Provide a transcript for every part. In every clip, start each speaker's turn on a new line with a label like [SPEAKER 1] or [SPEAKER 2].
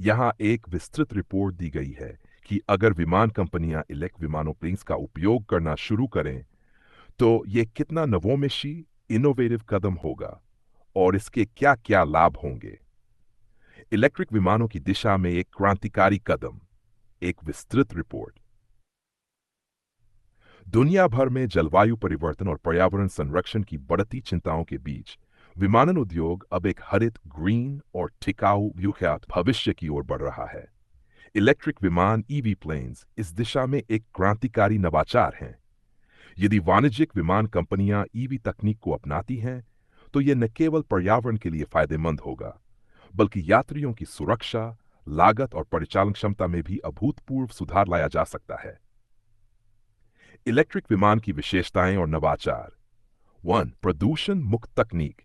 [SPEAKER 1] यहाँ एक विस्तृत रिपोर्ट दी गई है कि अगर विमान कंपनियां इलेक्ट्रिक विमानों प्लेन्स का उपयोग करना शुरू करें तो ये कितना नवोन्मेषी इनोवेटिव कदम होगा और इसके क्या क्या लाभ होंगे। इलेक्ट्रिक विमानों की दिशा में एक क्रांतिकारी कदम। एक विस्तृत रिपोर्ट। दुनिया भर में जलवायु परिवर्तन और पर्यावरण संरक्षण की बढ़ती चिंताओं के बीच विमानन उद्योग अब एक हरित ग्रीन और टिकाऊ व्यूख्यात भविष्य की ओर बढ़ रहा है। इलेक्ट्रिक विमान ईवी प्लेन्स इस दिशा में एक क्रांतिकारी नवाचार हैं। यदि वाणिज्यिक विमान कंपनियां ईवी तकनीक को अपनाती हैं तो यह न केवल पर्यावरण के लिए फायदेमंद होगा बल्कि यात्रियों की सुरक्षा, लागत और परिचालन क्षमता में भी अभूतपूर्व सुधार लाया जा सकता है। इलेक्ट्रिक विमान की विशेषताएं और नवाचार। 1. प्रदूषण मुक्त तकनीक।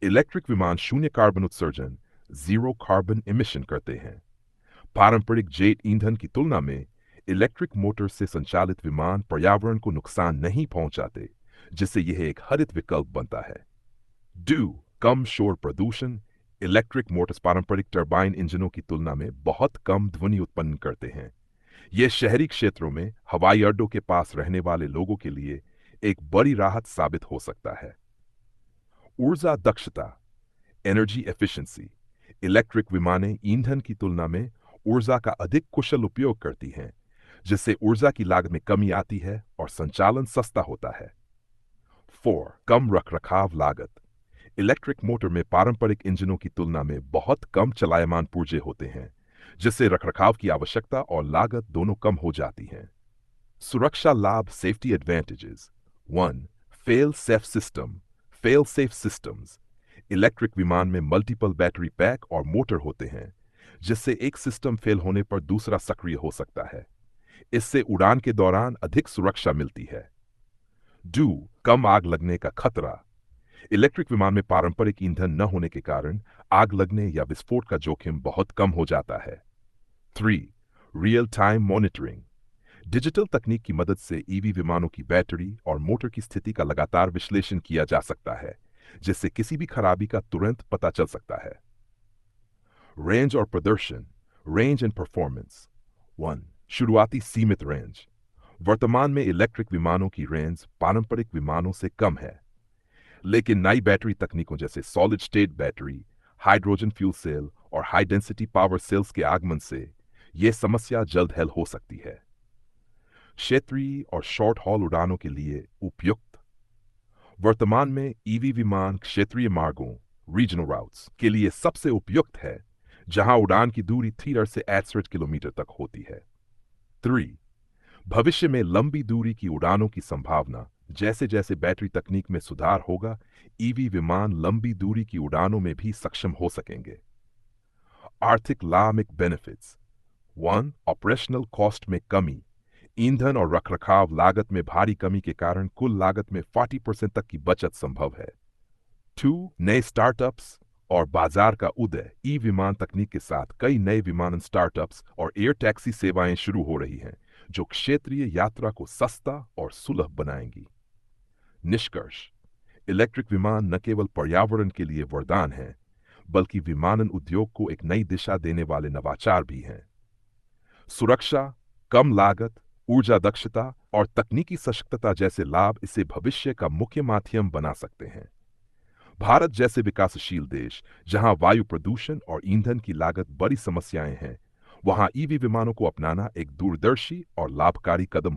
[SPEAKER 1] इलेक्ट्रिक विमान शून्य कार्बन उत्सर्जन, जीरो कार्बन इमिशन करते हैं। पारंपरिक जेट ईंधन की तुलना में इलेक्ट्रिक मोटर से संचालित विमान पर्यावरण को नुकसान नहीं पहुंचाते, जिससे यह एक हरित विकल्प बनता है। 2. कम शोर प्रदूषण। इलेक्ट्रिक मोटर्स पारंपरिक टरबाइन इंजनों की तुलना में बहुत कम ध्वनि उत्पन्न करते हैं। यह शहरी क्षेत्रों में हवाई अड्डों के पास रहने वाले लोगों के लिए एक बड़ी राहत साबित हो सकता है। ऊर्जा दक्षता, एनर्जी एफिशिएंसी। इलेक्ट्रिक विमानें ईंधन की तुलना में ऊर्जा का अधिक कुशल उपयोग करती हैं, जिससे ऊर्जा की लागत में कमी आती है और संचालन सस्ता होता है। 4. कम रखरखाव लागत। इलेक्ट्रिक मोटर में पारंपरिक इंजनों की तुलना में बहुत कम चलायमान पुर्जे होते हैं, जिससे रखरखाव की आवश्यकता और लागत दोनों कम हो जाती हैं। सुरक्षा लाभ, safety advantages. 1. Fail safe system, fail safe systems. Electric विमान में मल्टीपल बैटरी पैक और मोटर होते हैं, जिससे एक सिस्टम फेल होने पर दूसरा सक्रिय हो सकता है। इससे उड़ान के दौरान अधिक सुरक्षा मिलती है। 2. कम आग लगने का खतरा। इलेक्ट्रिक विमान में पारंपरिक ईंधन न होने के कारण आग लगने या विस्फोट का जोखिम बहुत कम हो जाता है। 3. Real time monitoring. डिजिटल तकनीक की मदद से ईवी विमानों की बैटरी और मोटर की स्थिति का लगातार विश्लेषण किया जा सकता है, जिससे किसी भी खराबी का तुरंत पता चल सकता है। रेंज और प्रदर्शन, रेंज एंड परफॉर्मेंस। 1. शुरुआती सीमित रेंज। वर्तमान में इलेक्ट्रिक विमानों की रेंज पारंपरिक विमानों से कम है, लेकिन नई बैटरी तकनीकों जैसे solid state battery, hydrogen fuel cell और हाई डेंसिटी पावर सेल्स के आगमन से यह समस्या जल्द हल हो सकती है। क्षेत्रीय और शॉर्ट हॉल उड़ानों के लिए उपयुक्त। वर्तमान में ईवी विमान क्षेत्रीय मार्गों, रीजनल राउट्स के लिए सबसे उपयुक्त है, जहां उड़ान की दूरी 3 से 68 किलोमीटर तक होती है। 3. भविष्य में लंबी दूरी की उड़ानों की संभावना। जैसे जैसे बैटरी तकनीक में सुधार होगा, ईवी विमान लंबी दूरी की उड़ानों में भी सक्षम हो सकेंगे। आर्थिक लाभ बेनिफिट्स। 1. ऑपरेशनल कॉस्ट में कमी। ईंधन और रखरखाव लागत में भारी कमी के कारण कुल लागत में 40% तक की बचत संभव है। 2. नए स्टार्टअप्स और बाजार का उदय। ई विमान तकनीक के साथ कई नए विमानन स्टार्टअप्स और एयर टैक्सी सेवाएं शुरू हो रही हैं, जो क्षेत्रीय यात्रा को सस्ता और सुलभ बनाएंगी। निष्कर्ष, इलेक्ट्रिक विमान न केवल पर्यावरण के लिए वरदान है, बल्कि विमानन उद्योग को एक नई दिशा देने वाले नवाचार भी हैं। सुरक्षा, कम लागत, ऊर्जा दक्षता और तकनीकी सशक्तता जैसे लाभ इसे भविष्य का मुख्य माध्यम बना सकते हैं। भारत जैसे विकासशील देश, जहां वायु प्रदूषण और ईंधन की लागत बड़ी समस्याएं हैं, वहां ईवी विमानों को अपनाना एक दूरदर्शी और लाभकारी कदम